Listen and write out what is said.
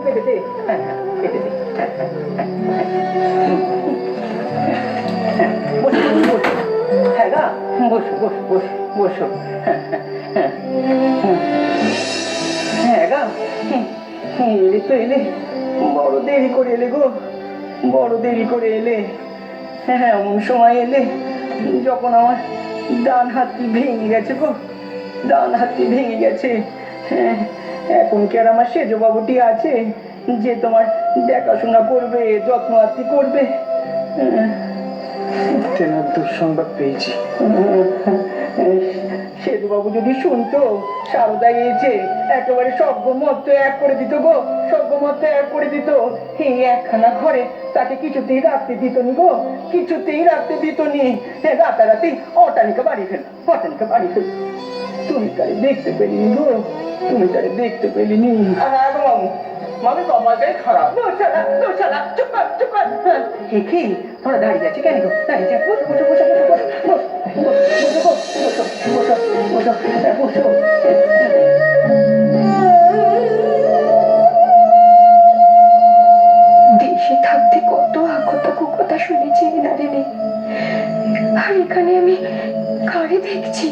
কেটে দে, কেটে দে। বসো বসো, হ্যাঁ গা, বসো বসো বসো বসো। হ্যাঁ গা, এলে তো এলে, বড় দেরি করে এলে গো, বড় দেরি করে এলে। হ্যাঁ এমন সময় এলে যখন আমার ডান হাতটি ভেঙে গেছে গো, ডান হাতটি ভেঙে গেছে। হ্যাঁ, এখন কি আর আমার সেজ বাবুটি আছে যে তোমার দেখাশোনা করবে, যত্ন আত্তি করবে? তেনার দুঃসংবাদ পেয়েছি। সেজু বাবু যদি শুনতো সারদা এসে একেবারে সর্বমত এক করে দিত গো, সর্বমত এক করে দিত। এই একখানা ঘরে তাকে কিছুতেই রাখতে দিত নি গো, কিছুতেই রাখতে দিত নি। রাতারাতি অটালিকা বাড়ি ফেল, অটালিকা বাড়ি ফেল। তুমি তারে দেখতে পেলিনি গো, তুমি তারে দেখতে পেলিনি। মানে কপালটাই খারাপ। দোষালা দোষালা, চুপ কর চুপ কর। হে কি তোরা দাঁড়িয়ে আছে কেন গো? দাঁড়িয়ে আছে, বসো বসো বসো বসো বসো বসো বসো বসো বসো বসো। দেশে থাকতে কত আগত কুকথা শুনেছি নারে নেই, আর এখানে আমি কারে দেখছি।